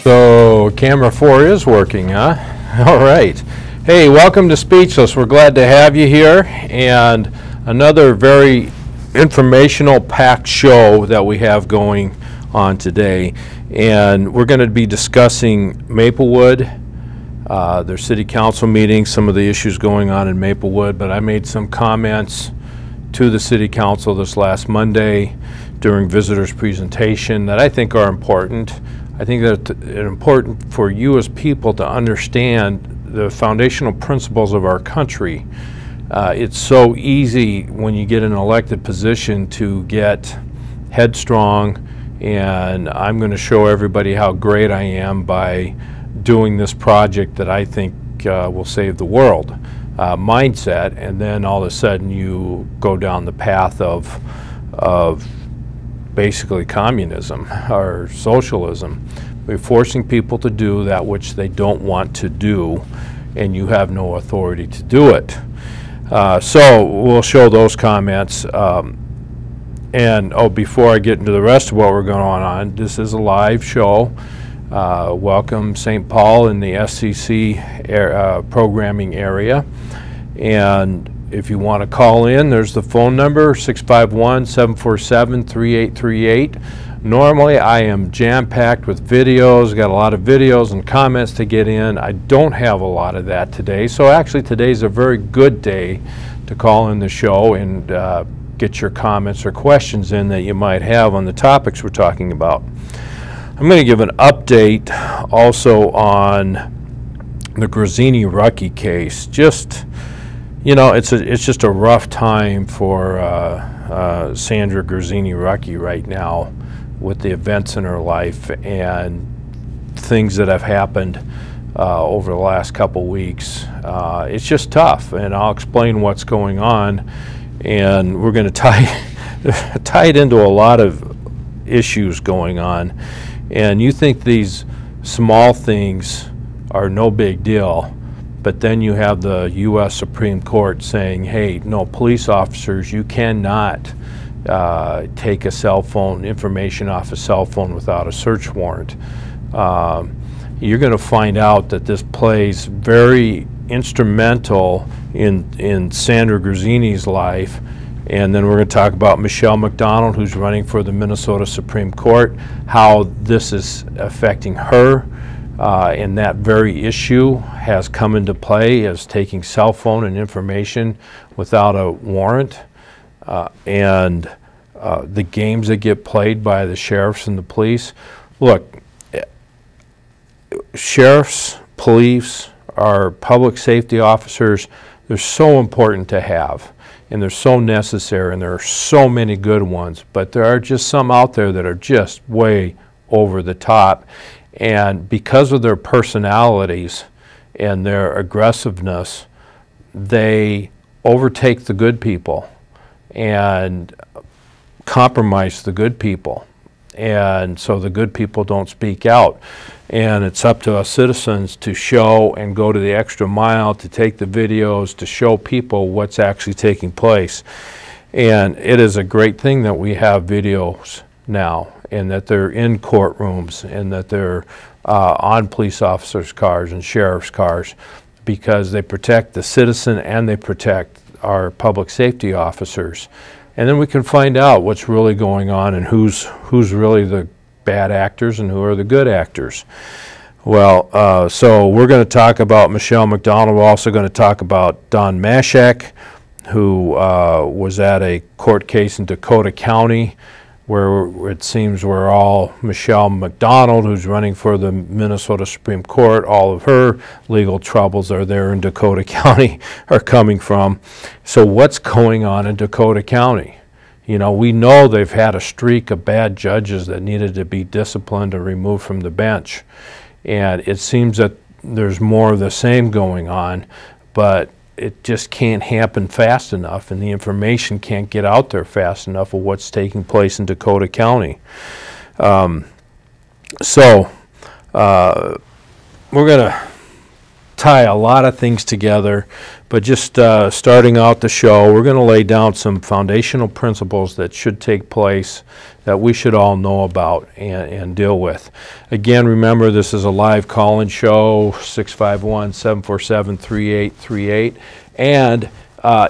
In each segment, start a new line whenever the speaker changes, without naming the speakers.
So camera 4 is working, huh? All right. Hey, welcome to Speechless. We're glad to have you here, and another very informational packed show that we have going on today. And we're going to be discussing Maplewood, their city council meeting, some of the issues going on in Maplewood, but I made some comments to the city council this last Monday during visitors' presentation that I think are important. I think that it's important for you as people to understand the foundational principles of our country. It's so easy when you get an elected position to get headstrong, and I'm going to show everybody how great I am by doing this project that I think will save the world mindset, and then all of a sudden you go down the path of basically communism or socialism. We're forcing people to do that which they don't want to do, and you have no authority to do it. So we'll show those comments. And before I get into the rest of what we're going on, this is a live show. Welcome St. Paul in the SCC programming area. And if you want to call in, there's the phone number, 651-747-3838. Normally I am jam-packed with videos, got a lot of videos and comments to get in. I don't have a lot of that today, so actually today's a very good day to call in the show and get your comments or questions in that you might have on the topics we're talking about. I'm going to give an update also on the Grazzini-Rucky case. You know, it's just a rough time for Sandra Grazzini-Rucky right now with the events in her life and things that have happened over the last couple weeks. It's just tough, and I'll explain what's going on, and we're going to tie it into a lot of issues going on. And you think these small things are no big deal, but then you have the U.S. Supreme Court saying, hey, no, police officers, you cannot take a cell phone, information off a cell phone without a search warrant. You're going to find out that this plays very instrumental in Sandra Grazzini's life. And then we're going to talk about Michelle MacDonald, who's running for the Minnesota Supreme Court, how this is affecting her. And that very issue has come into play as taking cell phone and information without a warrant, and the games that get played by the sheriffs and the police. Look, sheriffs, police, our public safety officers, they're so important to have, and they're so necessary, and there are so many good ones, but there are just some out there that are just way over the top. And because of their personalities and their aggressiveness, they overtake the good people and compromise the good people. And so the good people don't speak out. And it's up to us citizens to show and go to the extra mile, to take the videos, to show people what's actually taking place. And it is a great thing that we have videos now, and that they're in courtrooms, and that they're on police officers' cars and sheriff's cars, because they protect the citizen and they protect our public safety officers. And then we can find out what's really going on and who's really the bad actors and who are the good actors. Well, so we're going to talk about Michelle MacDonald. We're also going to talk about Don Mashak, who was at a court case in Dakota County, where it seems we're all Michelle MacDonald, who's running for the Minnesota Supreme Court. All of her legal troubles are there in Dakota County, are coming from. So what's going on in Dakota County? You know, we know they've had a streak of bad judges that needed to be disciplined or removed from the bench. And it seems that there's more of the same going on, but it just can't happen fast enough, and the information can't get out there fast enough of what's taking place in Dakota County. We're going to tie a lot of things together, but just starting out the show, we're going to lay down some foundational principles that should take place that we should all know about and deal with. Again, remember, this is a live call-in show, 651-747-3838. And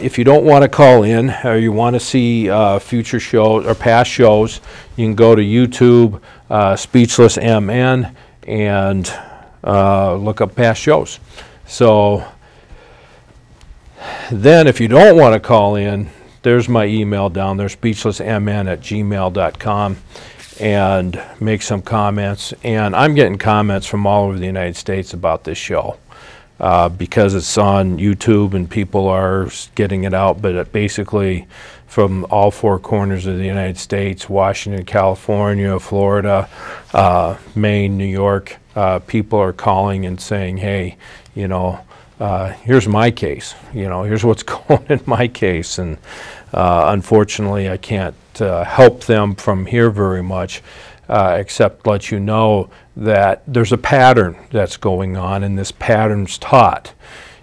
if you don't want to call in or you want to see future shows or past shows, you can go to YouTube, Speechless MN, and look up past shows. So then if you don't want to call in, there's my email down there, speechlessmn@gmail.com, and make some comments. And I'm getting comments from all over the United States about this show because it's on YouTube and people are getting it out, but it basically from all four corners of the United States, Washington, California, Florida, Maine, New York, people are calling and saying, hey, you know, here's my case, you know, here's what's going in my case. And unfortunately, I can't help them from here very much, except let you know that there's a pattern that's going on, and this pattern's taught.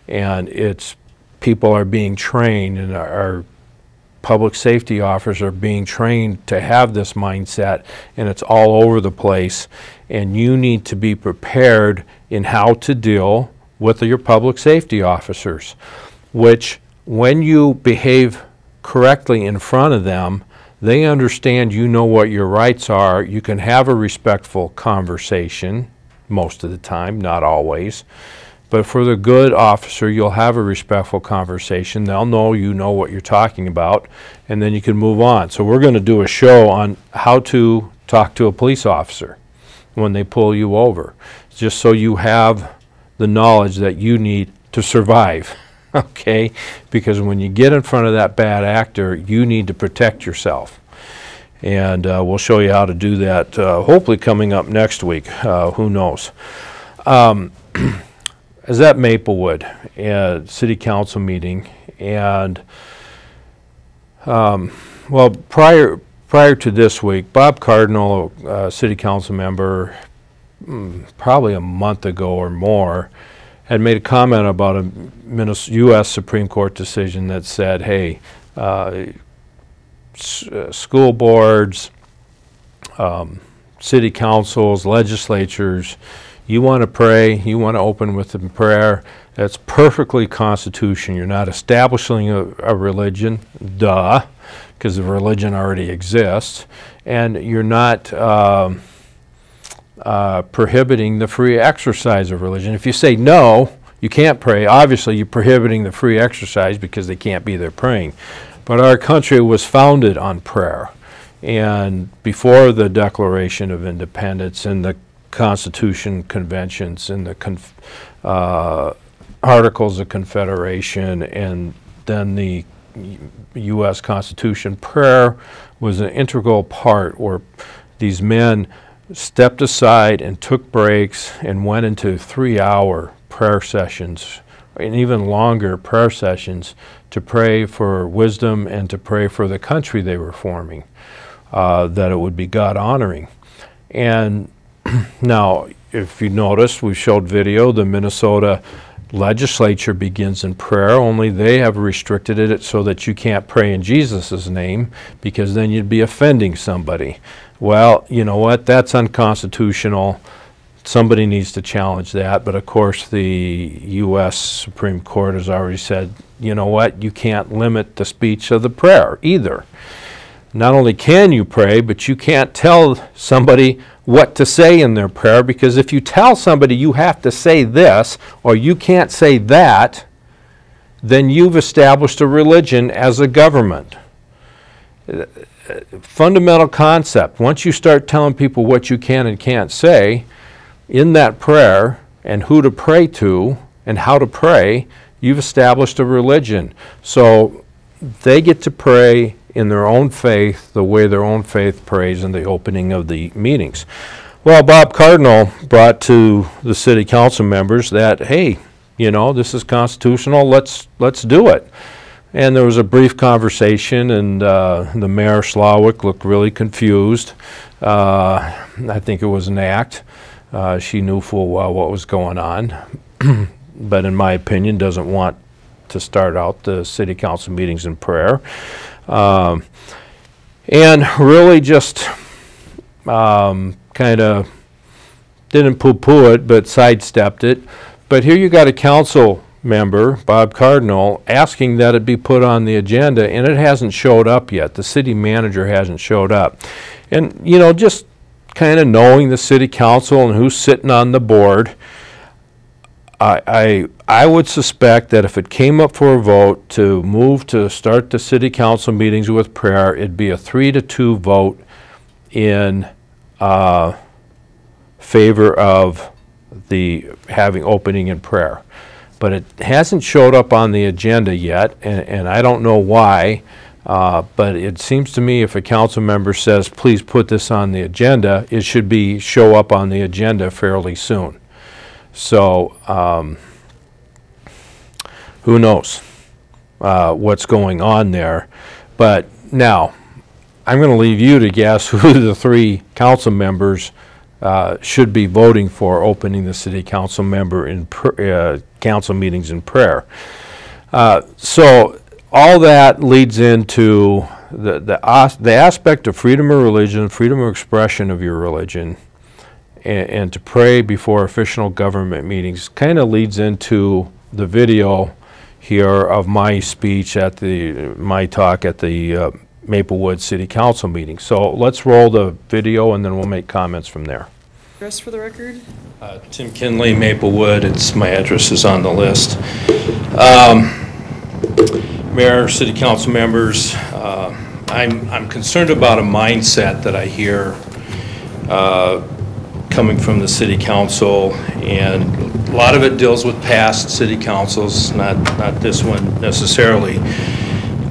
And it's people are being trained, and our public safety officers are being trained to have this mindset, and it's all over the place. And you need to be prepared in how to deal with your public safety officers, which when you behave correctly in front of them, they understand you know what your rights are. You can have a respectful conversation most of the time, not always. But for the good officer, you'll have a respectful conversation. They'll know you know what you're talking about, and then you can move on. So we're going to do a show on how to talk to a police officer when they pull you over, just so you have the knowledge that you need to survive, okay? Because when you get in front of that bad actor, you need to protect yourself. And we'll show you how to do that, hopefully coming up next week. Who knows? I was at Maplewood, city council meeting, and well, prior to this week, Bob Cardinal, city council member, probably a month ago or more, had made a comment about a U.S. Supreme Court decision that said, hey, school boards, city councils, legislatures, you want to pray, you want to open with a prayer, that's perfectly constitutional. You're not establishing a religion, duh, because the religion already exists, and you're not prohibiting the free exercise of religion. If you say no, you can't pray, obviously you're prohibiting the free exercise because they can't be there praying. But our country was founded on prayer. And before the Declaration of Independence and the Constitution conventions and the Articles of Confederation and then the U.S. Constitution, prayer was an integral part where these men stepped aside and took breaks and went into 3-hour prayer sessions and even longer prayer sessions to pray for wisdom and to pray for the country they were forming, that it would be God-honoring. And now, if you notice, we showed video, the Minnesota legislature begins in prayer, only they have restricted it so that you can't pray in Jesus' name, because then you'd be offending somebody. Well, you know what? That's unconstitutional. Somebody needs to challenge that, but of course the U.S. Supreme Court has already said, you know what? You can't limit the speech of the prayer either. Not only can you pray, but you can't tell somebody what to say in their prayer, because if you tell somebody you have to say this or you can't say that, then you've established a religion as a government. Fundamental concept. Once you start telling people what you can and can't say in that prayer and who to pray to and how to pray, you've established a religion. So they get to pray in their own faith, the way their own faith prays in the opening of the meetings. Well, Bob Cardinal brought to the city council members that, hey, you know, this is constitutional, let's do it. And there was a brief conversation, and the mayor, Slawick, looked really confused. I think it was an act. She knew full well what was going on. but in my opinion doesn't want to start out the city council meetings in prayer. And really just kind of didn't poo-poo it, but sidestepped it. But here you got a council member, Bob Cardinal, asking that it be put on the agenda, and it hasn't showed up yet. The city manager hasn't showed up. And, you know, just kind of knowing the city council and who's sitting on the board, I would suspect that if it came up for a vote to move to start the city council meetings with prayer, it'd be a 3-2 vote in favor of the having opening in prayer. But it hasn't showed up on the agenda yet, and I don't know why, but it seems to me if a council member says, please put this on the agenda, it should show up on the agenda fairly soon. So who knows what's going on there. But now, I'm going to leave you to guess who the 3 council members should be voting for opening the city council member in council meetings in prayer. So all that leads into the aspect of freedom of religion, freedom of expression of your religion, and to pray before official government meetings kind of leads into the video here of my speech at my talk at the Maplewood City Council meeting. So let's roll the video and then we'll make comments from there.
Address for the record?
Tim Kinley, Maplewood. My address is on the list. Mayor, City Council members, I'm concerned about a mindset that I hear coming from the City Council, and a lot of it deals with past City Councils, not this one necessarily,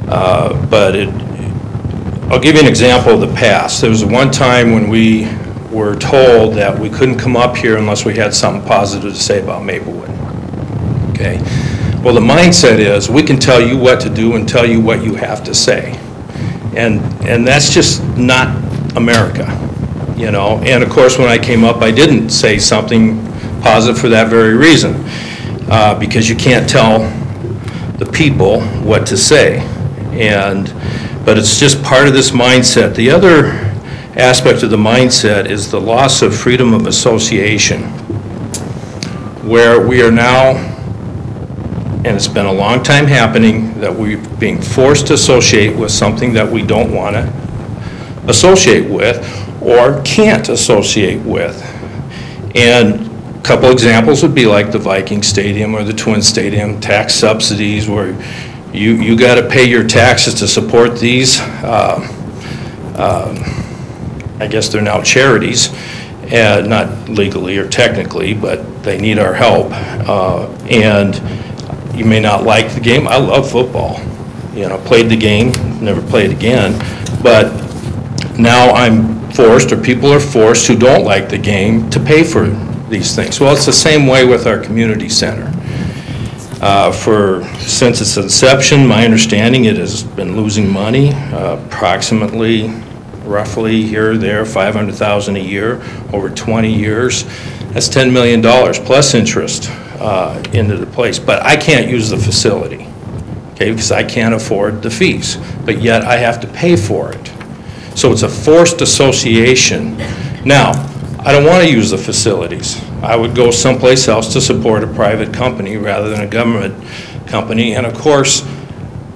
but I'll give you an example of the past. There was one time when we were told that we couldn't come up here unless we had something positive to say about Maplewood. Okay? Well, the mindset is we can tell you what to do and tell you what you have to say. And that's just not America, you know? And of course, when I came up, I didn't say something positive for that very reason, because you can't tell the people what to say. But it's just part of this mindset. The other aspect of the mindset is the loss of freedom of association, where we are now, and it's been a long time happening, that we're being forced to associate with something that we don't want to associate with or can't associate with. And a couple examples would be like the Viking Stadium or the Twin Stadium, tax subsidies where you got to pay your taxes to support these, I guess they're now charities, not legally or technically, but they need our help. And you may not like the game. I love football. You know, played the game, never played again. But now I'm forced, or people are forced who don't like the game, to pay for these things. Well, it's the same way with our community center. Since its inception, my understanding, it has been losing money, approximately, roughly here or there, $500,000 a year over 20 years. That's $10 million plus interest into the place. But I can't use the facility, okay, because I can't afford the fees. But yet I have to pay for it. So it's a forced association. Now, I don't want to use the facilities. I would go someplace else to support a private company rather than a government company. And of course,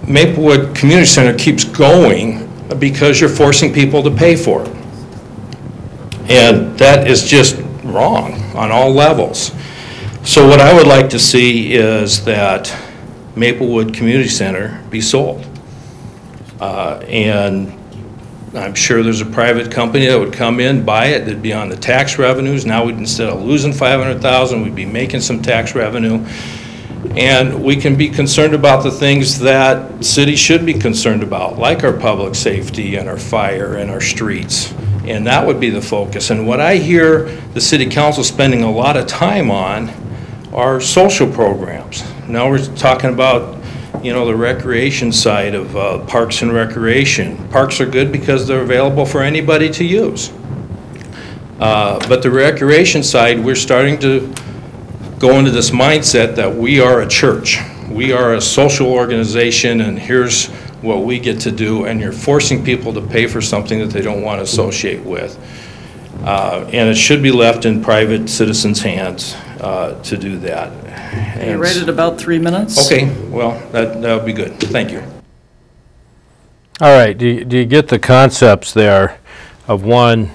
Maplewood Community Center keeps going because you're forcing people to pay for it. And that is just wrong on all levels. So what I would like to see is that Maplewood Community Center be sold. And I'm sure there's a private company that would come in, buy it, that'd be on the tax revenues. Now we'd, instead of losing $500,000, we'd be making some tax revenue. And we can be concerned about the things that cities should be concerned about, like our public safety and our fire and our streets. And that would be the focus. And what I hear the City Council spending a lot of time on are social programs. Now we're talking about, you know, the recreation side of parks and recreation. Parks are good because they're available for anybody to use. But the recreation side, we're starting to go into this mindset that we are a church. We are a social organization, and here's what we get to do, and you're forcing people to pay for something that they don't want to associate with. And it should be left in private citizens' hands to do that.
Are you right at about 3 minutes?
Okay, well, that would be good. Thank you.
All right, do you get the concepts there of, one,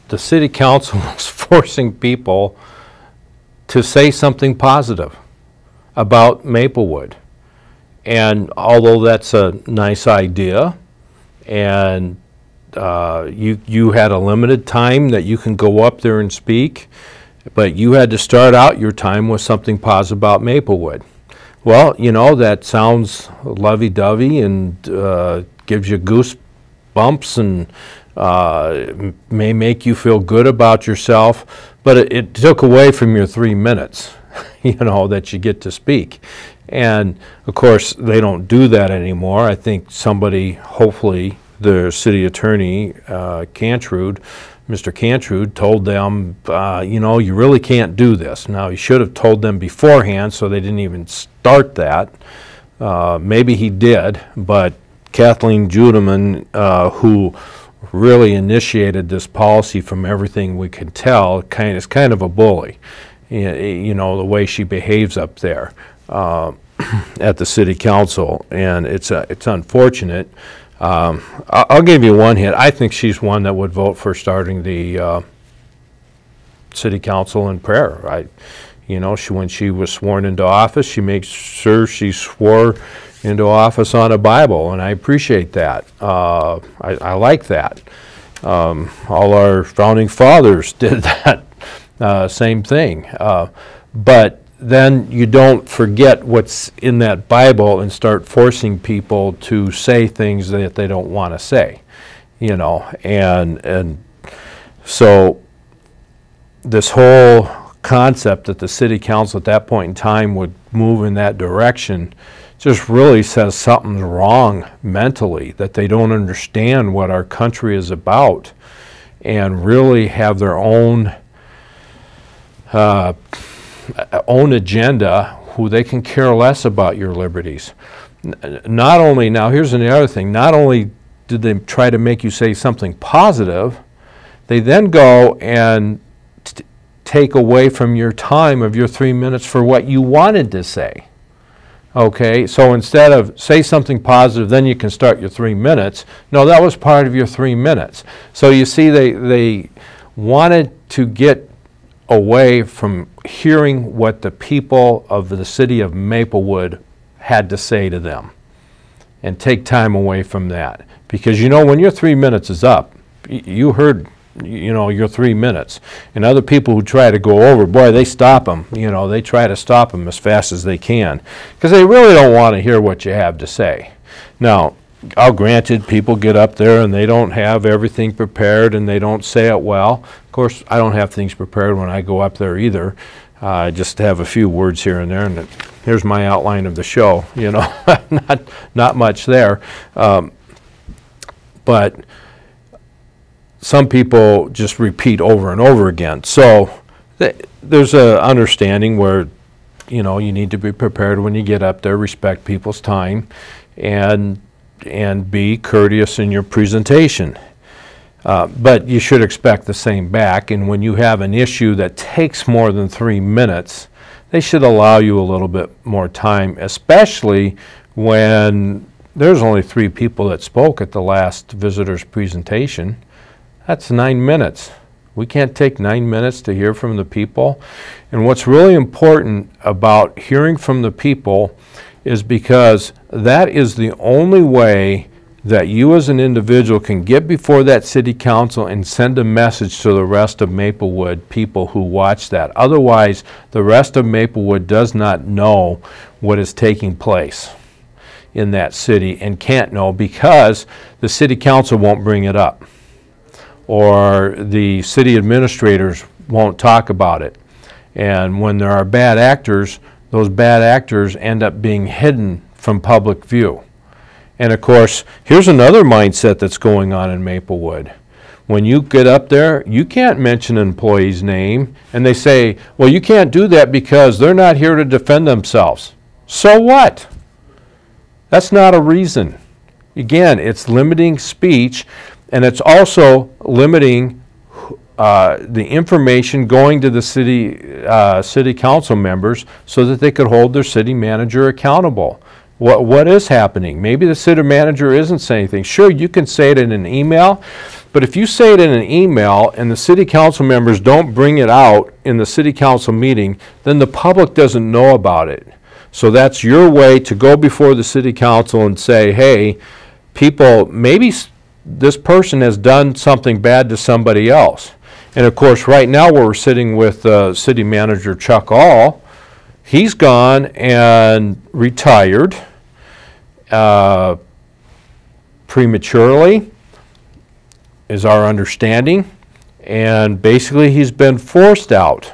the city council is forcing people to say something positive about Maplewood. And although that's a nice idea, and you had a limited time that you can go up there and speak, but you had to start out your time with something positive about Maplewood. Well, you know, that sounds lovey-dovey and gives you goosebumps and may make you feel good about yourself, but it took away from your 3 minutes, you know, that you get to speak. And of course, they don't do that anymore. I think somebody, hopefully the city attorney, Mr. Cantrud, told them, you know, you really can't do this. Now, he should have told them beforehand so they didn't even start that. Maybe he did, but Kathleen Judeman, who really initiated this policy from everything we can tell, is kind of a bully, you know, the way she behaves up there at the city council, and it's unfortunate. I'll give you one hint. I think she's one that would vote for starting the city council in prayer. You know, when she was sworn into office, she makes sure she swore into office on a Bible, and I appreciate that. I like that. All our founding fathers did that same thing. But then you don't forget what's in that Bible and start forcing people to say things that they don't want to say, you know. And so this whole concept that the city council at that point in time would move in that direction just really says something's wrong mentally, that they don't understand what our country is about and really have their own agenda, who they can care less about your liberties. Not only, now here's the other thing, not only did they try to make you say something positive, they then go and take away from your time of your 3 minutes for what you wanted to say. Okay, so instead of say something positive, then you can start your 3 minutes. No, that was part of your 3 minutes. So you see, they wanted to get away from hearing what the people of the city of Maplewood had to say to them and take time away from that. Because, you know, when your 3 minutes is up, you heard, you know, your 3 minutes. And other people who try to go over, boy, they stop them. You know, they try to stop them as fast as they can because they really don't want to hear what you have to say. Now, I'll grant it, people get up there and they don't have everything prepared and they don't say it well. Of course, I don't have things prepared when I go up there either. I just have a few words here and there, and here's my outline of the show, you know, not much there. But some people just repeat over and over again. So there's an understanding where, you know, you need to be prepared when you get up there, respect people's time, and be courteous in your presentation. But you should expect the same back, and when you have an issue that takes more than 3 minutes, they should allow you a little bit more time, especially when there's only 3 people that spoke at the last visitor's presentation. That's 9 minutes. We can't take 9 minutes to hear from the people. And what's really important about hearing from the people is because that is the only way that you as an individual can get before that city council and send a message to the rest of Maplewood people who watch that. Otherwise, the rest of Maplewood does not know what is taking place in that city and can't know because the city council won't bring it up, or the city administrators won't talk about it. And when there are bad actors, those bad actors end up being hidden from public view. And of course, here's another mindset that's going on in Maplewood.
when you get up there, you can't mention an employee's name. And they say, well, you can't do that because they're not here to defend themselves. So what? That's not a reason. Again, it's limiting speech, and it's also limiting the information going to the city council members so that they could hold their city manager accountable. What is happening? Maybe the city manager isn't saying anything. Sure, you can say it in an email, but if you say it in an email and the city council members don't bring it out in the city council meeting, then the public doesn't know about it. So that's your way to go before the city council and say, hey, people, maybe this person has done something bad to somebody else. And of course, right now we're sitting with city manager Chuck All. He's gone and retired prematurely, is our understanding. And basically he's been forced out.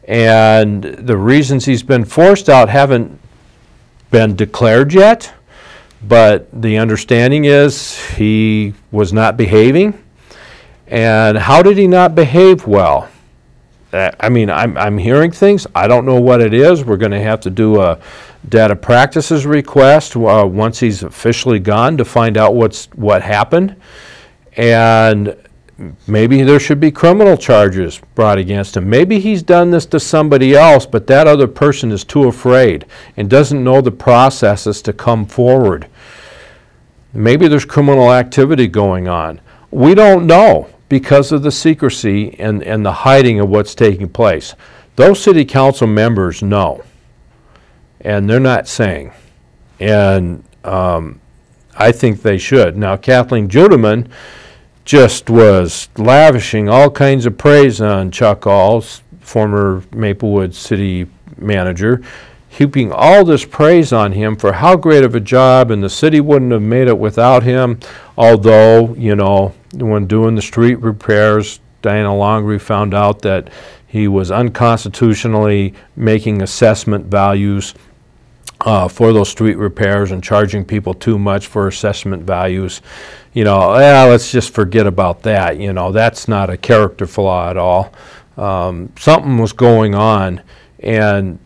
And the reasons he's been forced out haven't been declared yet, but the understanding is he was not behaving. And how did he not behave well? I mean, I'm hearing things. I don't know what it is. We're going to have to do a data practices request once he's officially gone to find out what happened. And maybe there should be criminal charges brought against him. Maybe he's done this to somebody else, but that other person is too afraid and doesn't know the processes to come forward. Maybe there's criminal activity going on. We don't know because of the secrecy and the hiding of what's taking place. Those city council members know, and they're not saying. And I think they should. Now, Kathleen Judeman just was lavishing all kinds of praise on Chuck Alls, former Maplewood city manager, heaping all this praise on him for how great of a job, and the city wouldn't have made it without him. Although, you know, when doing the street repairs, Diana Longry found out that he was unconstitutionally making assessment values for those street repairs and charging people too much for assessment values. You know, let's just forget about that. You know, that's not a character flaw at all. Something was going on, and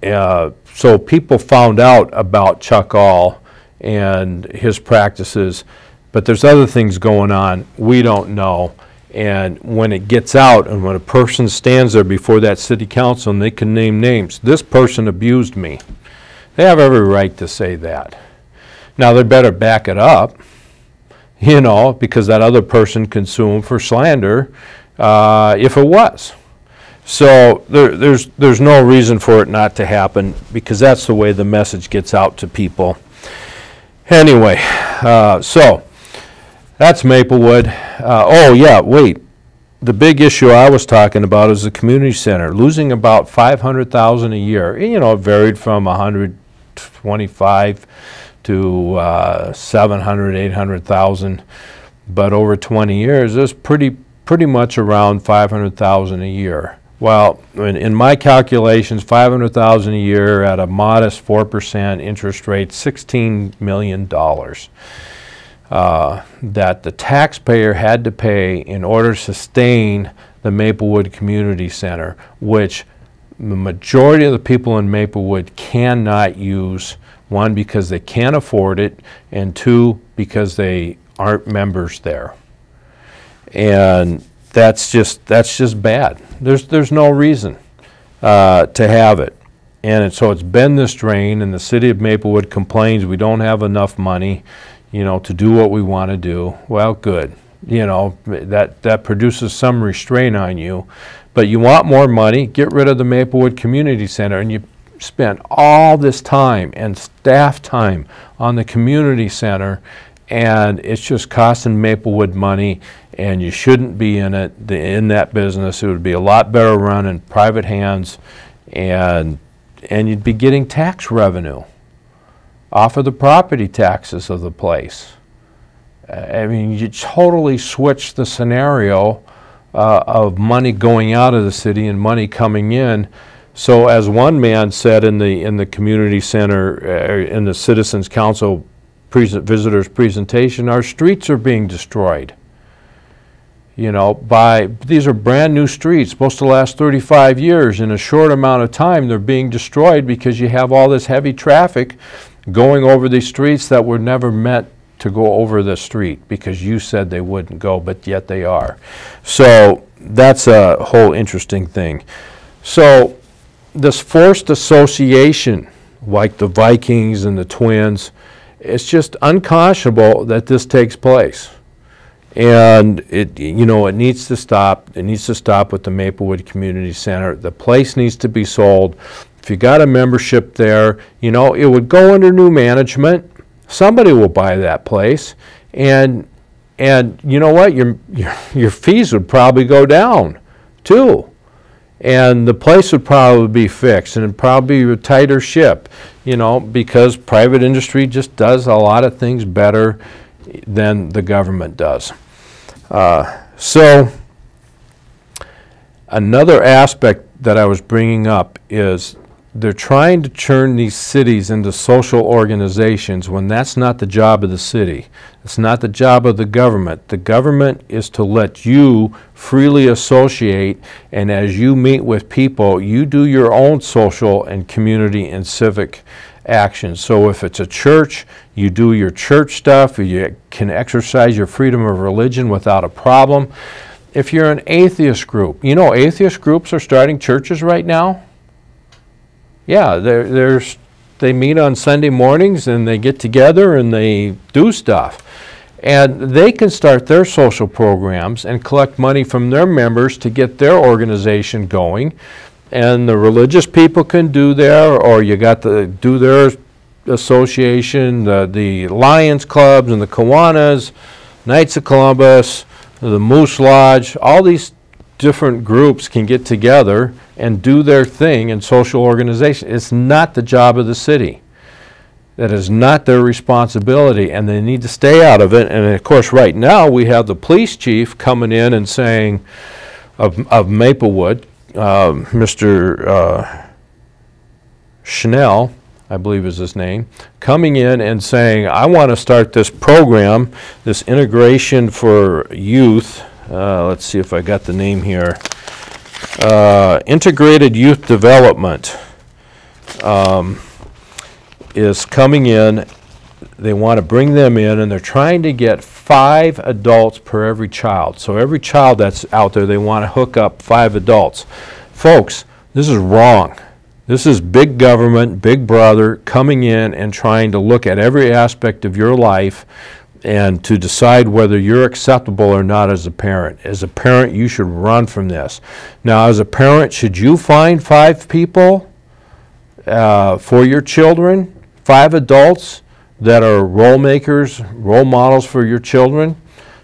so people found out about Chuck All and his practices, but there's other things going on we don't know. And when it gets out, and when a person stands there before that city council and they can name names, this person abused me, they have every right to say that. Now, they better back it up, you know, because that other person can sue them for slander if it was. So there's no reason for it not to happen, because that's the way the message gets out to people. Anyway, so that's Maplewood. Oh yeah, wait. The big issue I was talking about is the community center losing about $500,000 a year. You know, it varied from 125 to 700, 800,000, but over 20 years, it's pretty much around 500,000 a year. Well, in my calculations, 500,000 a year at a modest 4% interest rate, $16 million that the taxpayer had to pay in order to sustain the Maplewood Community Center, which the majority of the people in Maplewood cannot use. One, because they can't afford it, and two, because they aren't members there. And that's just bad. There's no reason to have it. And so it's been this drain, and the city of Maplewood complains we don't have enough money, you know, to do what we want to do. Well, good. You know, that produces some restraint on you. But you want more money, get rid of the Maplewood Community Center, and you spend all this time and staff time on the community center, and it's just costing Maplewood money, and you shouldn't be in that business. It would be a lot better run in private hands, and you'd be getting tax revenue off of the property taxes of the place. I mean, you totally switch the scenario of money going out of the city and money coming in. So as one man said in the community center, in the Citizens Council visitors presentation, our streets are being destroyed. You know, these are brand new streets, supposed to last 35 years. In a short amount of time, they're being destroyed because you have all this heavy traffic going over these streets that were never meant to go over the street because you said they wouldn't go, but yet they are. So that's a whole interesting thing. So this forced association, like the Vikings and the Twins, it's just unconscionable that this takes place. And it needs to stop. It needs to stop with the Maplewood Community Center. The place needs to be sold. If you got a membership there, you know, it would go under new management. Somebody will buy that place, and you know what? Your fees would probably go down too, and the place would probably be fixed, and it'd probably be a tighter ship, you know, because private industry just does a lot of things better than the government does. So another aspect that I was bringing up is they're trying to turn these cities into social organizations when that's not the job of the city. It's not the job of the government. The government is to let you freely associate, and as you meet with people, you do your own social and community and civic actions. So if it's a church, you do your church stuff, you can exercise your freedom of religion without a problem. If you're an atheist group, you know, atheist groups are starting churches right now. Yeah, they meet on Sunday mornings and they get together and they do stuff. And they can start their social programs and collect money from their members to get their organization going. And the religious people can do there, or you got to do their association, the Lions Clubs and the Kiwanis, Knights of Columbus, the Moose Lodge, all these different groups can get together and do their thing in social organization. It's not the job of the city. That is not their responsibility, and they need to stay out of it. And of course, right now we have the police chief coming in and saying of Maplewood, Mr. Schnell, I believe is his name, coming in and saying, I want to start this program, this integration for youth. Let's see if I got the name here. Integrated Youth Development is coming in. They want to bring them in, and they're trying to get 5 adults per every child. So every child that's out there, they want to hook up 5 adults. Folks, this is wrong. This is big government, big brother coming in and trying to look at every aspect of your life and to decide whether you're acceptable or not as a parent. As a parent, you should run from this. Now, as a parent, should you find 5 people for your children, 5 adults that are role makers, role models for your children?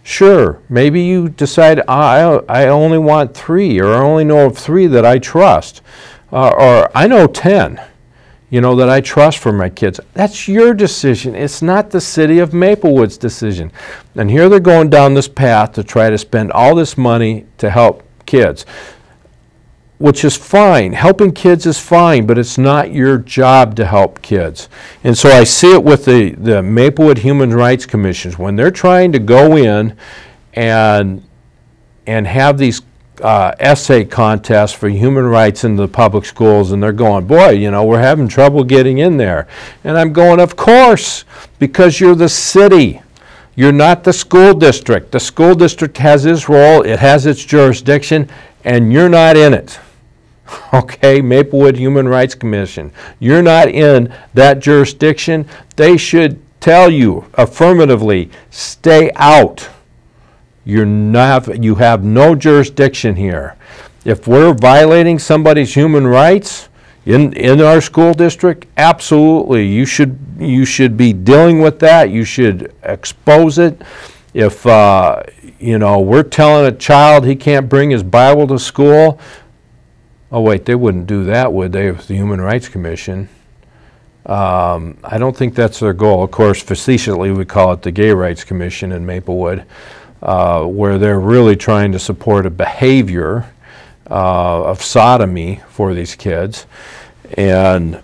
Sure, maybe you decide, I only want 3, or I only know of 3 that I trust, or I know 10, you know, that I trust for my kids. That's your decision. It's not the city of Maplewood's decision. And here they're going down this path to try to spend all this money to help kids, which is fine. Helping kids is fine, but it's not your job to help kids. And so I see it with the Maplewood Human Rights Commissions. When they're trying to go in and have these essay contests for human rights in the public schools, and they're going, boy, you know, we're having trouble getting in there. And I'm going, of course, because you're the city. You're not the school district. The school district has its role, it has its jurisdiction, and you're not in it. Okay, Maplewood Human Rights Commission. You're not in that jurisdiction. They should tell you affirmatively, stay out. You have no jurisdiction here. If we're violating somebody's human rights in our school district, absolutely, you should be dealing with that. You should expose it. If you know, we're telling a child he can't bring his Bible to school, oh wait, they wouldn't do that, would they, with the Human Rights Commission? I don't think that's their goal. Of course, facetiously, we call it the Gay Rights Commission in Maplewood, where they're really trying to support a behavior of sodomy for these kids. And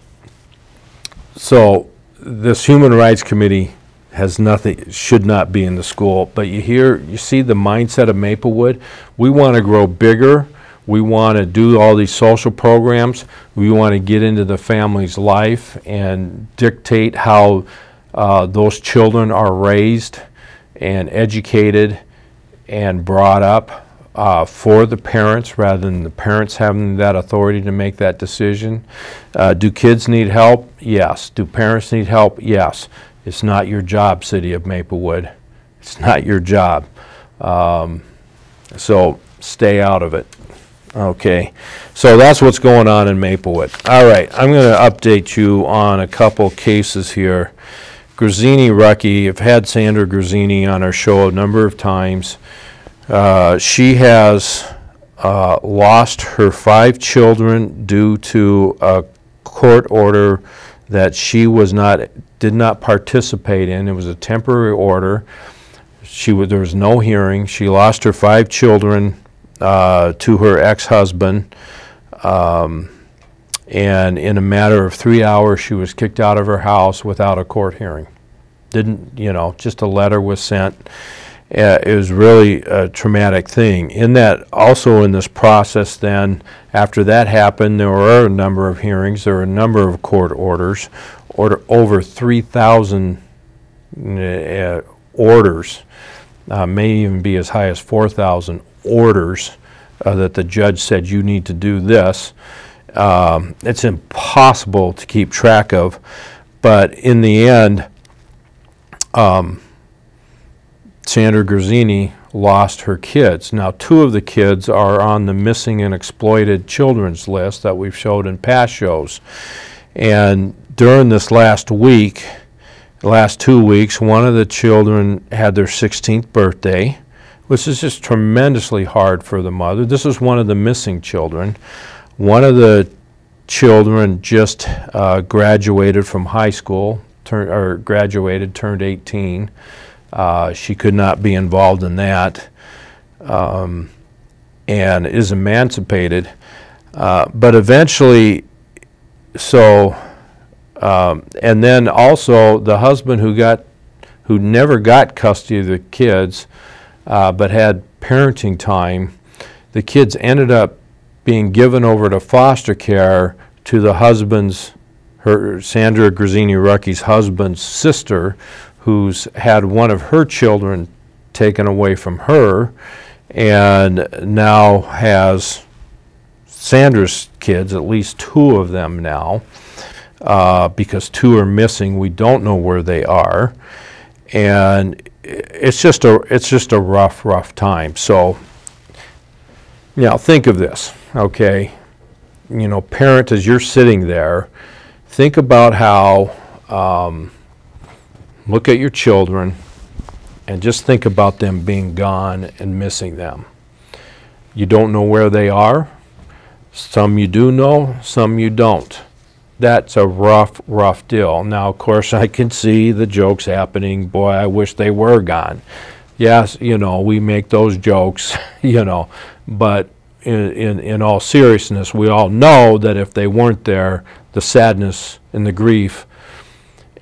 so this Human Rights Committee
has nothing, should not be in the school. But you see the mindset of Maplewood. We want to grow bigger. We want to do all these social programs. We want to get into the family's life and dictate how those children are raised and educated and brought up for the parents, rather than the parents having that authority to make that decision. Do kids need help? Yes. Do parents need help? Yes. It's not your job, City of Maplewood. It's not your job. So stay out of it. Okay, so that's what's going on in Maplewood. All right, I'm going to update you on a couple cases here. Grazzini-Rucky, I've had Sandra Grazzini on our show a number of times. She has lost her 5 children due to a court order that she did not participate in. It was a temporary order. There was no hearing. She lost her 5 children to her ex-husband, and in a matter of 3 hours she was kicked out of her house without a court hearing. Just a letter was sent. It was really a traumatic thing. Also in this process then, after that happened, there were a number of hearings, there were a number of court orders, over 3,000 orders, may even be as high as 4,000 orders that the judge said you need to do this. It's impossible to keep track of, but in the end, Sandra Grazzini lost her kids. Now, 2 of the kids are on the missing and exploited children's list that we've showed in past shows. And during this last 2 weeks, one of the children had their 16th birthday, which is just tremendously hard for the mother. This is one of the missing children. One of the children just graduated from high school, turned 18. She could not be involved in that, and is emancipated. But eventually, and then also the husband who never got custody of the kids, but had parenting time, the kids ended up being given over to foster care to the Sandra Grazzini-Rucky's husband's sister, who's had one of her children taken away from her, and now has Sandra's kids, at least 2 of them now, because 2 are missing. We don't know where they are, and it's just a rough time. So, think of this, okay? Parent, as you're sitting there, think about how. Look at your children and just think about them being gone and missing them. You don't know where they are. Some you do know, some you don't. That's a rough deal. Now, of course, I can see the jokes happening. Boy, I wish they were gone. Yes, we make those jokes, but in all seriousness, we all know that if they weren't there, the sadness and the grief,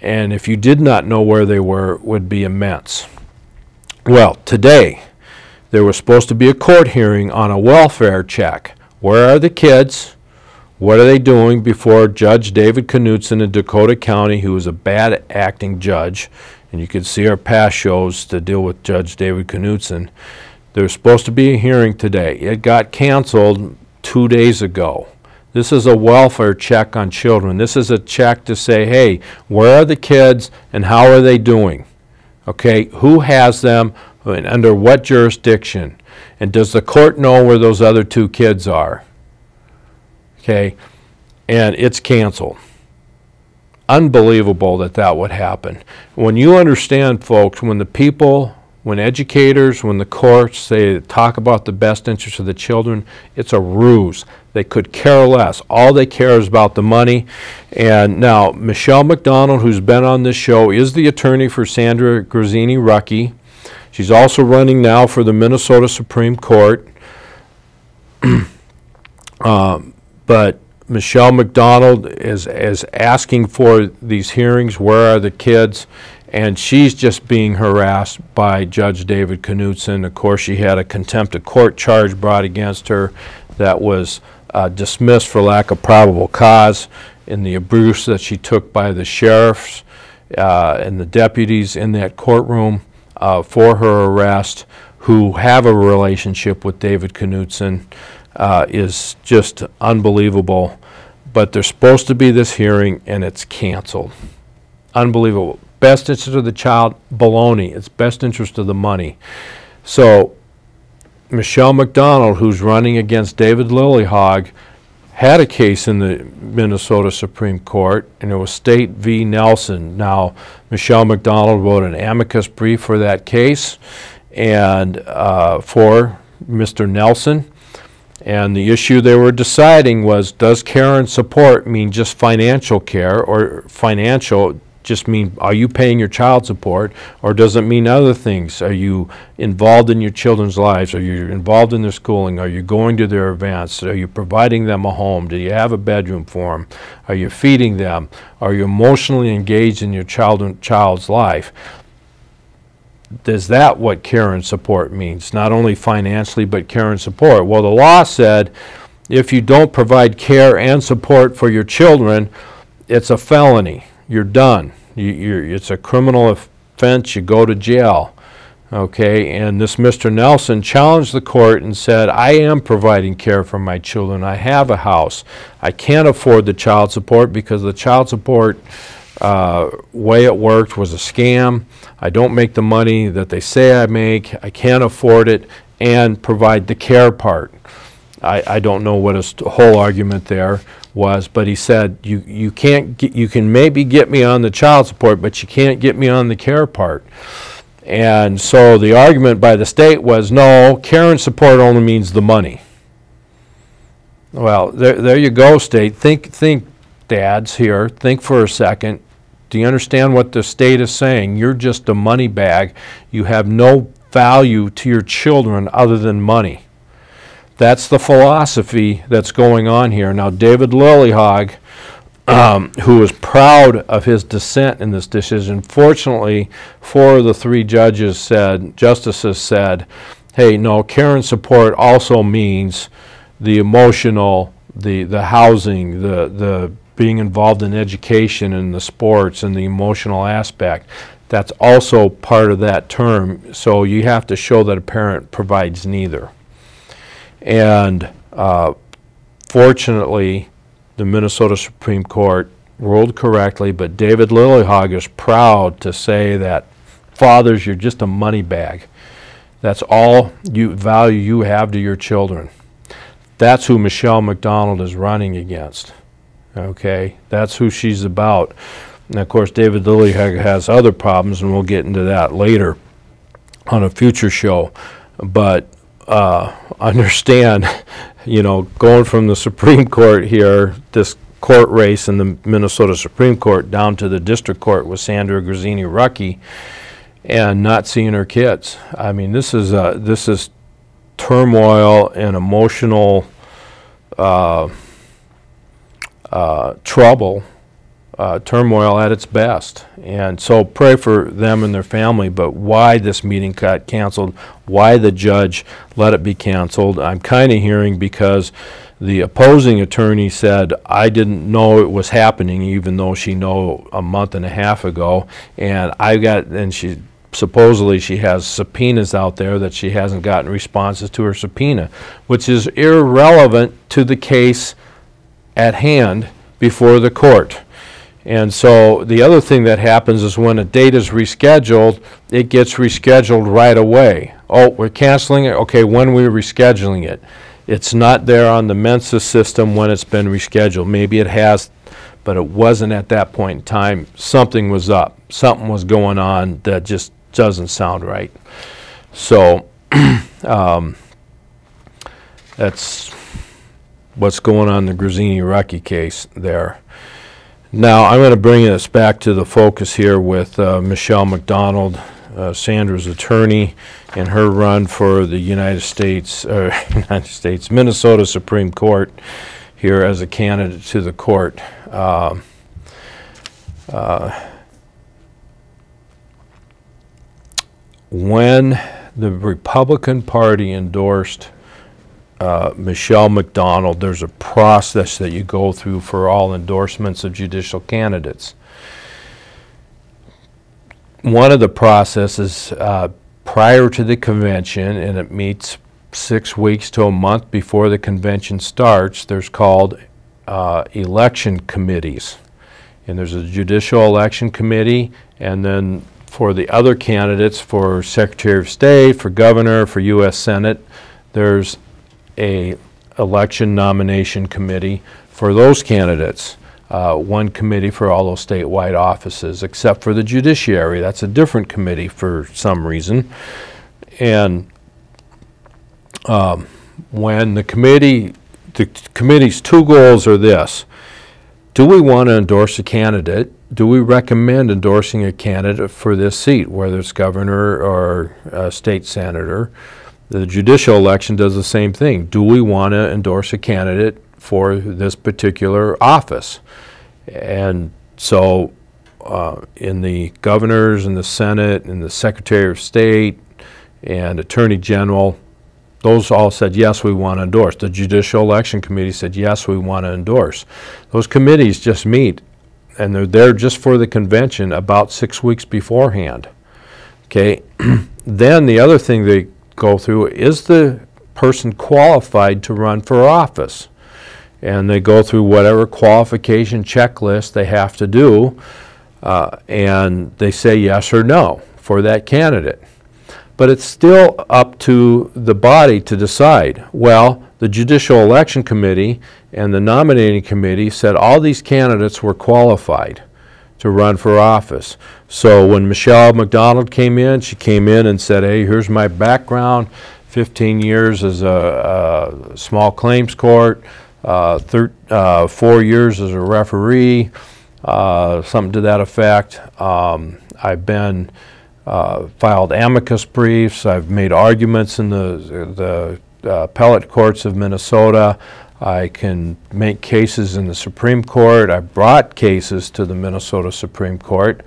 and if you did not know where they were, would be immense. Well, today, there was supposed to be a court hearing on a welfare check. Where are the kids? What are they doing before Judge David Knutson in Dakota County, who is a bad acting judge, and you can see our past shows to deal with Judge David Knutson. There was supposed to be a hearing today. It got canceled 2 days ago. This is a welfare check on children. This is a check to say, hey, where are the kids and how are they doing? Okay, who has them and under what jurisdiction? And does the court know where those other 2 kids are? Okay, and it's canceled. Unbelievable that would happen. When you understand, folks, when educators, when the courts talk about the best interests of the children, it's a ruse. They could care less. All they care is about the money. And now, Michelle MacDonald, who's been on this show, is the attorney for Sandra Grazzini-Rucky. She's also running now for the Minnesota Supreme Court. But Michelle MacDonald is asking for these hearings. Where are the kids?
and she's just being harassed by Judge David Knutson. Of course, she had a contempt of court charge brought against her that was dismissed for lack of probable cause in the abuse that she took by the sheriffs and the deputies in that courtroom for her arrest, who have a relationship with David Knutson, is just unbelievable. But there's supposed to be this hearing, and it's canceled. Unbelievable. Best interest of the child, baloney. It's best interest of the money. So Michelle MacDonald, who's running against David Lillyhog, had a case in the Minnesota Supreme Court, and it was State v. Nelson. Now, Michelle MacDonald wrote an amicus brief for that case and for Mr. Nelson. And the issue they were deciding was, does care and support mean just financial care, or financial just mean, are you paying your child support, or does it mean other things? Are you involved in your children's lives? Are you involved in their schooling? Are you going to their events? Are you providing them a home? Do you have a bedroom for them? Are you feeding them? Are you emotionally engaged in your child's life? Is that what care and support means? Not only financially, but care and support. Well, the law said if you don't provide care and support for your children, it's a felony. You're done. It's a criminal offense. You go to jail. Okay, and this Mr. Nelson challenged the court and said, I am providing care for my children. I have a house. I can't afford the child support because the child support way it worked was a scam. I don't make the money that they say I make. I can't afford it and provide the care part. I don't know what his whole argument there was, but he said you can maybe get me on the child support, but you can't get me on the care part. And so the argument by the state was, no, care and support only means the money. Well, there you go, state. Think, dads here. Think for a second. Do you understand what the state is saying? You're just a money bag. You have no value to your children other than money. That's the philosophy that's going on here. Now, David Lillyhog, who is proud of his dissent in this decision, fortunately, 4 of the 3 justices said, hey, no, care and support also means the emotional, the housing, the being involved in education and the sports and the emotional aspect. That's also part of that term. So you have to show that a parent provides neither. And fortunately, the Minnesota Supreme Court ruled correctly, but David Lillyhog is proud to say that, fathers, you're just a money bag. That's all value you have to your children. That's who Michelle MacDonald is running against. Okay, that's who she's about. And of course, David Lillyhog has other problems, and we'll get into that later on a future show. But understand, you know, going from the Supreme Court here, this court race in the Minnesota Supreme Court, down to the district court with Sandra Grazzini-Rucki, and not seeing her kids. I mean, this is turmoil and emotional trouble, turmoil at its best. And so pray for them and their family, but why this meeting got canceled, why the judge let it be canceled, I'm kind of hearing because the opposing attorney said, I didn't know it was happening, even though she knew a month and a half ago, and she supposedly she has subpoenas out there that she hasn't gotten responses to her subpoena, which is irrelevant to the case at hand before the court. And so the other thing that happens is when a date is rescheduled, it gets rescheduled right away. Oh, we're canceling it? Okay, when we're rescheduling it. It's not there on the Mensa system when it's been rescheduled. Maybe it has, but it wasn't at that point in time. Something was up. Something was going on that just doesn't sound right. So that's what's going on in the Grazzini-Rucki case there. Now, I'm going to bring us back to the focus here with Michelle MacDonald, Sandra's attorney, and her run for the Minnesota Supreme Court here as a candidate to the court. when the Republican Party endorsed Michelle MacDonald, there's a process that you go through for all endorsements of judicial candidates. One of the processes prior to the convention, and it meets 6 weeks to a month before the convention starts, there's called election committees. And there's a judicial election committee, and then for the other candidates, for Secretary of State, for Governor, for U.S. Senate, there's a election nomination committee for those candidates. One committee for all those statewide offices, except for the judiciary. That's a different committee for some reason. And when the committee's two goals are this: do we want to endorse a candidate? Do we recommend endorsing a candidate for this seat, whether it's governor or state senator? The judicial election does the same thing. Do we want to endorse a candidate for this particular office? And so in the governors and the Senate and the Secretary of State and Attorney General, those all said, yes, we want to endorse. The Judicial Election Committee said, yes, we want to endorse. Those committees just meet, and they're there just for the convention about 6 weeks beforehand. Okay. Then the other thing they go through is the person qualified to run for office. And they go through whatever qualification checklist they have to do, and they say yes or no for that candidate. But it's still up to the body to decide. Well, the Judicial Election Committee and the nominating committee said all these candidates were qualified to run for office. So when Michelle MacDonald came in, she came in and said, hey, here's my background, 15 years as a small claims court, 4 years as a referee, something to that effect. I've been filed amicus briefs. I've made arguments in the appellate courts of Minnesota. I can make cases in the Supreme Court. I've brought cases to the Minnesota Supreme Court,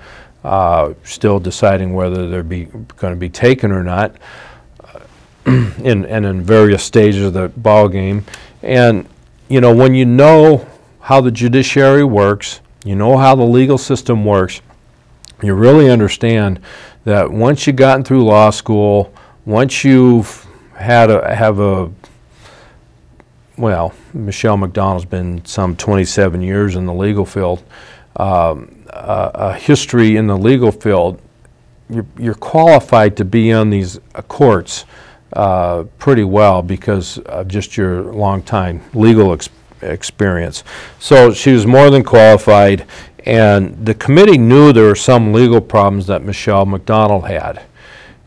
still deciding whether they're going to be taken or not, and in various stages of the ball game. And you know, when you know how the judiciary works, you know how the legal system works, you really understand that once you've gotten through law school, once you've well, Michelle MacDonald's been some 27 years in the legal field, a history in the legal field, you're qualified to be on these courts pretty well because of just your long time legal experience. So she was more than qualified, and the committee knew there were some legal problems that Michelle MacDonald had,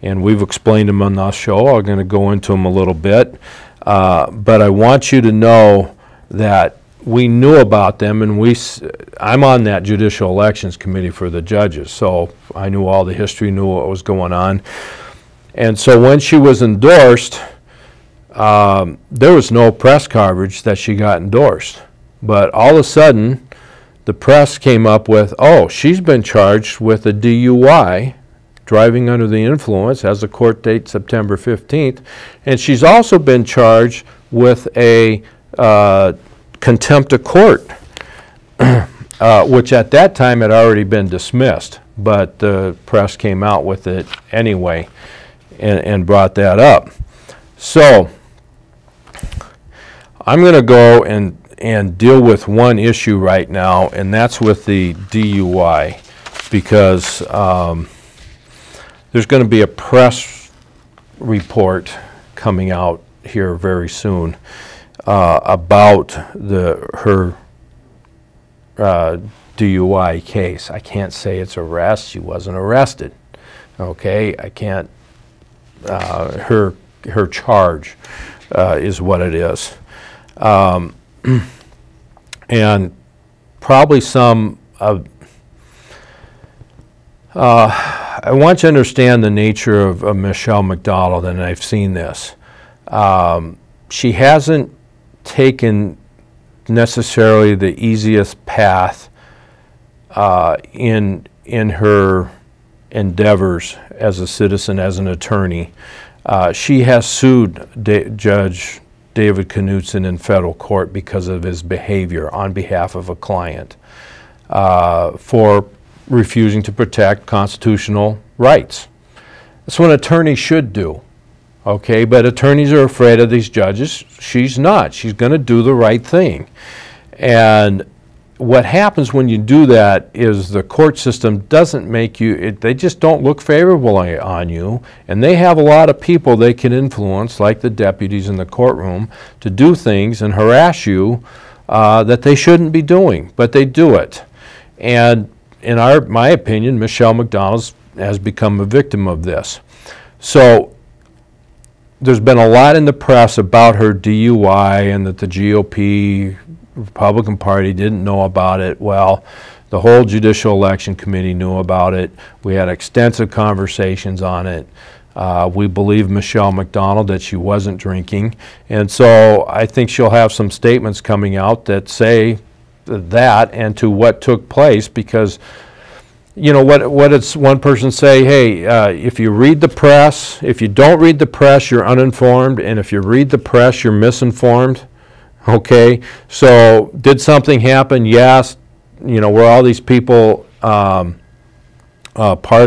and we've explained them on the show. I'm going to go into them a little bit, but I want you to know that we knew about them, and I'm on that Judicial Elections Committee for the judges, so I knew all the history, knew what was going on. And so when she was endorsed, there was no press coverage that she got endorsed. But all of a sudden, the press came up with, oh, she's been charged with a DUI, driving under the influence, has a court date September 15th, and she's also been charged with a contempt of court, which at that time had already been dismissed, but the press came out with it anyway and brought that up. So I'm going to go and deal with one issue right now, and that's with the DUI, because there's going to be a press report coming out here very soon about her DUI case. I can't say it's arrest. She wasn't arrested. Okay, I can't. Her charge is what it is, and probably some of. I want you to understand the nature of Michelle MacDonald, and I've seen this. She hasn't taken necessarily the easiest path in her endeavors as a citizen, as an attorney. She has sued Judge David Knutson in federal court because of his behavior on behalf of a client for refusing to protect constitutional rights. That's what an attorney should do, okay? But attorneys are afraid of these judges. She's not. She's going to do the right thing. And what happens when you do that is the court system doesn't make you, they just don't look favorable on you, and they have a lot of people they can influence, like the deputies in the courtroom, to do things and harass you that they shouldn't be doing, but they do it. And in my opinion, Michelle MacDonald has become a victim of this. So there's been a lot in the press about her DUI and that the GOP Republican Party didn't know about it. Well, the whole Judicial Election Committee knew about it. We had extensive conversations on it. We believe Michelle MacDonald that she wasn't drinking. And so I think she'll have some statements coming out that say that and to what took place, because you know, what does one person say? Hey, if you read the press, if you don't read the press, you're uninformed, and if you read the press, you're misinformed. Okay, so did something happen? Yes. You know, were all these people part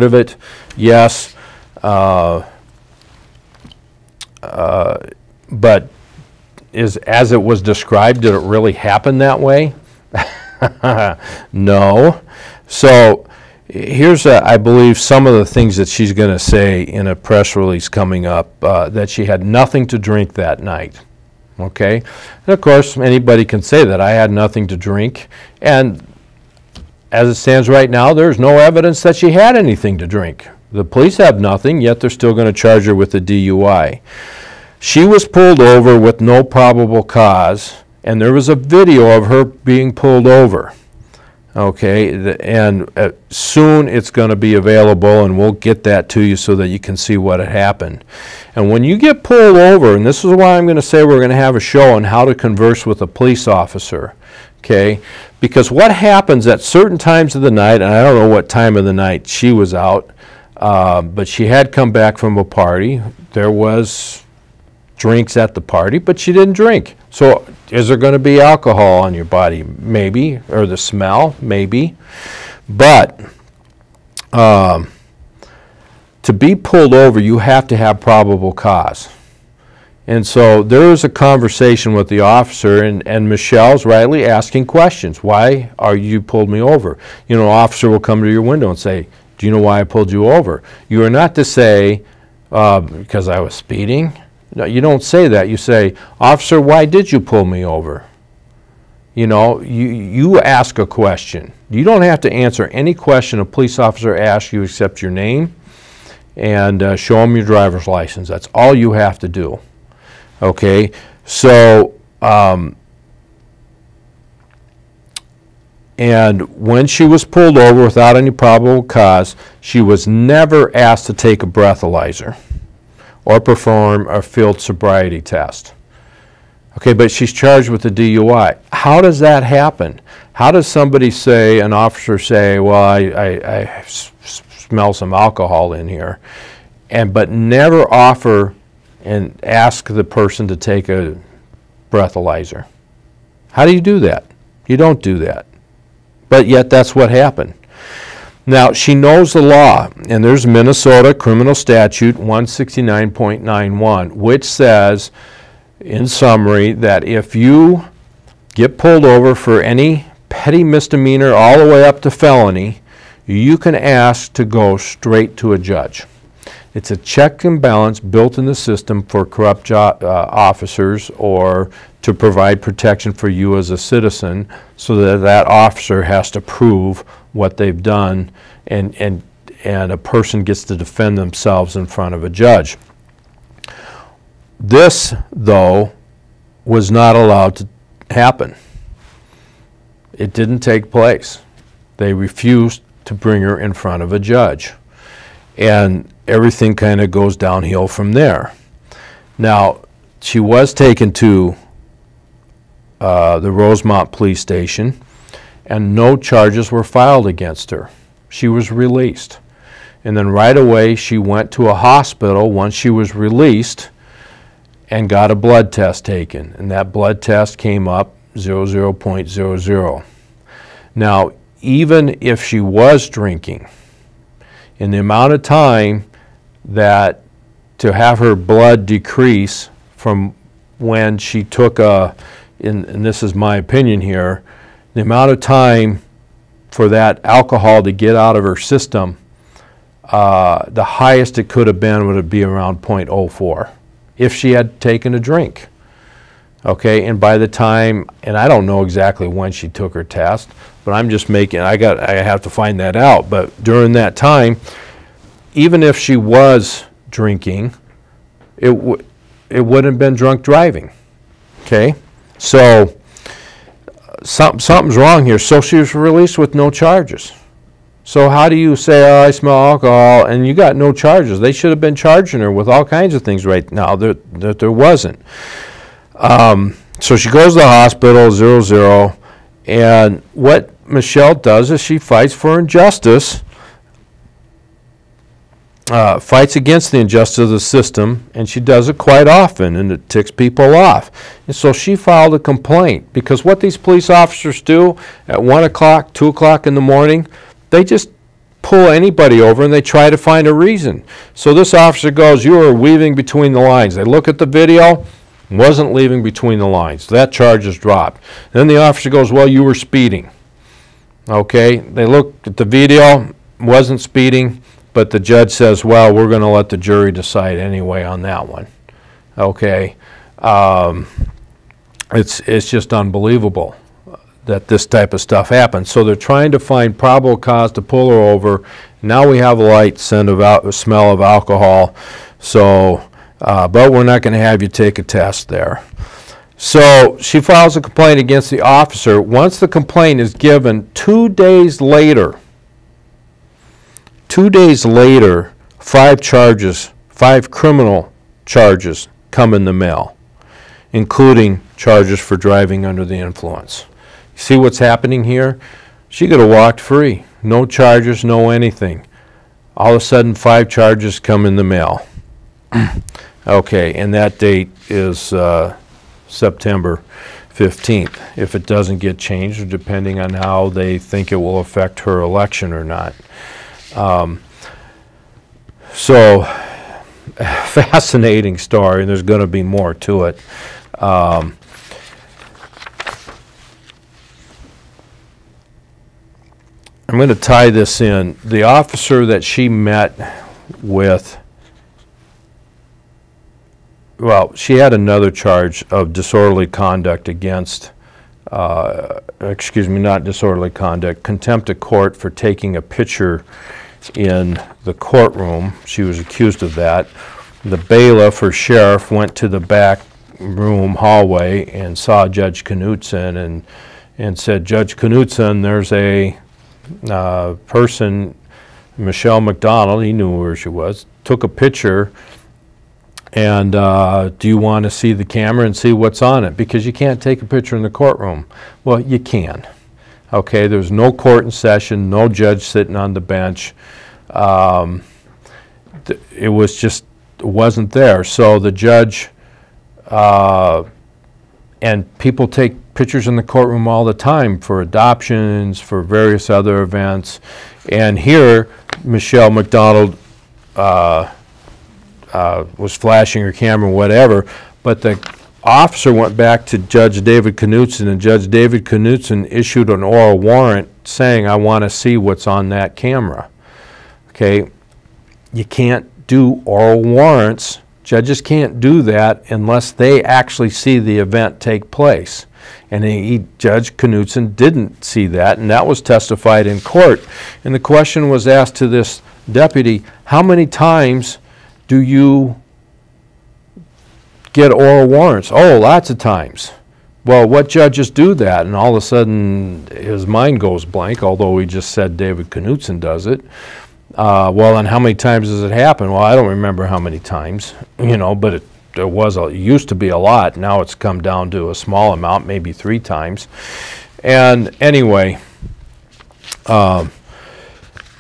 of it? Yes. But as it was described, did it really happen that way? No. So here's, I believe, some of the things that she's going to say in a press release coming up, that she had nothing to drink that night. Okay? And of course, anybody can say that. I had nothing to drink. And as it stands right now, there's no evidence that she had anything to drink. The police have nothing, yet they're still going to charge her with a DUI. She was pulled over with no probable cause, and there was a video of her being pulled over. Okay, and soon it's going to be available, and we'll get that to you so that you can see what had happened. And when you get pulled over, and this is why I'm going to say we're going to have a show on how to converse with a police officer, okay? Because what happens at certain times of the night, and I don't know what time of the night she was out, but she had come back from a party. There was drinks at the party, but she didn't drink. So is there going to be alcohol on your body? Maybe. Or the smell? Maybe. But to be pulled over, you have to have probable cause. And so there was a conversation with the officer, and Michelle's rightly asking questions. Why are you pulled me over? You know, an officer will come to your window and say, do you know why I pulled you over? You are not to say, because I was speeding. No, you don't say that. You say, officer, why did you pull me over? You know, you ask a question. You don't have to answer any question a police officer asks you except your name and show them your driver's license. That's all you have to do. Okay? So, and when she was pulled over without any probable cause, she was never asked to take a breathalyzer or perform a field sobriety test. Okay, but she's charged with a DUI. How does that happen? How does somebody say, an officer say, well, I smell some alcohol in here, but never offer and ask the person to take a breathalyzer? How do you do that? You don't do that. But yet that's what happened. Now, she knows the law, and there's Minnesota Criminal Statute 169.91, which says, in summary, that if you get pulled over for any petty misdemeanor all the way up to felony, you can ask to go straight to a judge. It's a check and balance built in the system for corrupt officers, or to provide protection for you as a citizen, so that that officer has to prove what they've done, and a person gets to defend themselves in front of a judge. This, though, was not allowed to happen. It didn't take place. They refused to bring her in front of a judge. And everything kind of goes downhill from there. Now, she was taken to the Rosemont Police Station, and no charges were filed against her. She was released. And then right away, she went to a hospital once she was released and got a blood test taken. And that blood test came up 00.00. Now, even if she was drinking, in the amount of time that to have her blood decrease from when she took and this is my opinion here, the amount of time for that alcohol to get out of her system, the highest it could have been would be around 0.04 if she had taken a drink. Okay, and by the time, and I don't know exactly when she took her test, but I'm just making, I have to find that out, but during that time, even if she was drinking, it wouldn't have been drunk driving. Okay, so something's wrong here. So she was released with no charges. So how do you say, oh, I smell alcohol, and you got no charges? They should have been charging her with all kinds of things right now that there wasn't. So she goes to the hospital, 00, and what Michelle does is she fights for injustice, fights against the injustice of the system, and she does it quite often, and it ticks people off. And so she filed a complaint, because what these police officers do at 1 o'clock, 2 o'clock in the morning, they just pull anybody over and they try to find a reason. So this officer goes, you are weaving between the lines. They look at the video, wasn't leaving between the lines. That charge is dropped. Then the officer goes, well, you were speeding. Okay, they look at the video, wasn't speeding, but the judge says, well, we're going to let the jury decide anyway on that one. Okay, it's just unbelievable that this type of stuff happens. So they're trying to find probable cause to pull her over. Now we have a light scent of smell of alcohol. So, but we're not going to have you take a test there. So she files a complaint against the officer. Once the complaint is given, 2 days later, 5 criminal charges come in the mail, including charges for driving under the influence. See what's happening here? She could have walked free. No charges, no anything. All of a sudden, 5 charges come in the mail. Okay, and that date is September 15th. If it doesn't get changed, depending on how they think it will affect her election or not. So, fascinating story, and there's going to be more to it. I'm going to tie this in. The officer that she met with, well, she had another charge of disorderly conduct against, excuse me, not disorderly conduct, contempt of court for taking a picture in the courtroom. She was accused of that. The bailiff or sheriff went to the back room hallway and saw Judge Knutson and said, Judge Knutson, there's a person, Michelle MacDonald, he knew where she was, took a picture, and do you want to see the camera and see what's on it? Because you can't take a picture in the courtroom. Well, you can. Okay, there's no court in session, no judge sitting on the bench. It was just, it wasn't there. So the judge, and people take pictures in the courtroom all the time for adoptions, for various other events. And here, Michelle MacDonald was flashing her camera, whatever, but the officer went back to Judge David Knutson, and Judge David Knutson issued an oral warrant saying, I want to see what's on that camera. Okay, you can't do oral warrants. Judges can't do that unless they actually see the event take place. And Judge Knutson didn't see that, and that was testified in court. And the question was asked to this deputy, how many times do you get oral warrants? Oh, lots of times. Well, what judges do that? And all of a sudden, his mind goes blank, although he just said David Knutson does it. Well, and how many times does it happen? Well, I don't remember how many times, you know, but it used to be a lot. Now it's come down to a small amount, maybe 3 times. And anyway,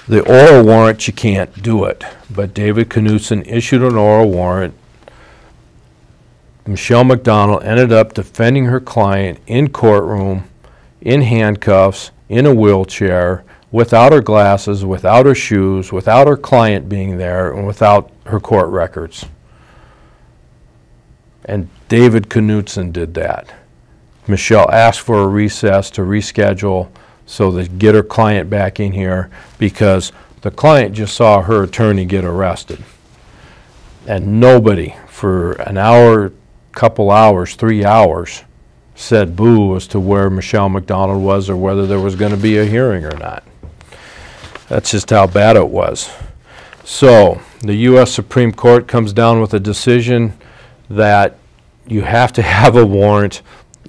The oral warrant, you can't do it. But David Knutson issued an oral warrant. Michelle MacDonald ended up defending her client in courtroom, in handcuffs, in a wheelchair, without her glasses, without her shoes, without her client being there, and without her court records. And David Knutson did that. Michelle asked for a recess to reschedule so to get her client back in here because the client just saw her attorney get arrested. And nobody for an hour, couple hours, 3 hours, said boo as to where Michelle MacDonald was or whether there was going to be a hearing or not. That's just how bad it was. So the U.S. Supreme Court comes down with a decision that you have to have a warrant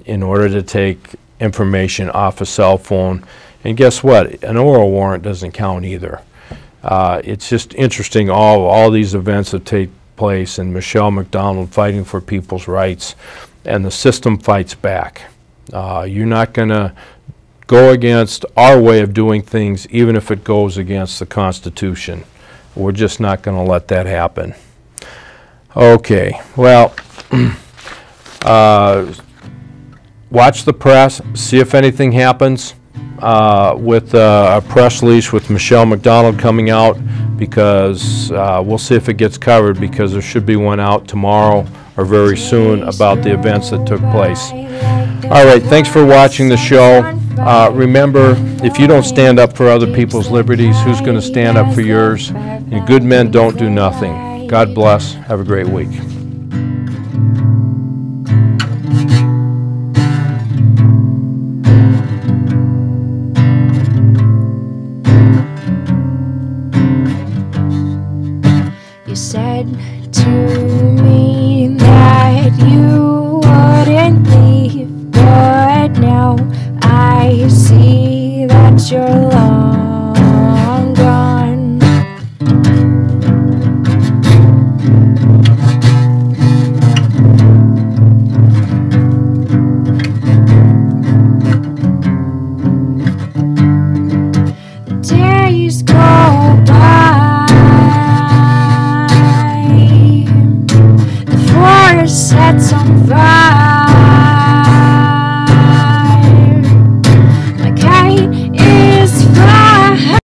in order to take information off a cell phone. And guess what? An oral warrant doesn't count either. It's just interesting, all these events that take place, and Michelle MacDonald fighting for people's rights, and the system fights back. You're not going to go against our way of doing things, even if it goes against the Constitution. We're just not going to let that happen. Okay, well, watch the press, see if anything happens with a press release with Michelle MacDonald coming out, because we'll see if it gets covered, because there should be one out tomorrow or very soon about the events that took place. All right, thanks for watching the show. Remember, if you don't stand up for other people's liberties, who's going to stand up for yours? And good men don't do nothing. God bless. Have a great week.
You said to me that you wouldn't leave, but now I see that you're long gone. The days go by, the forest sets on fire.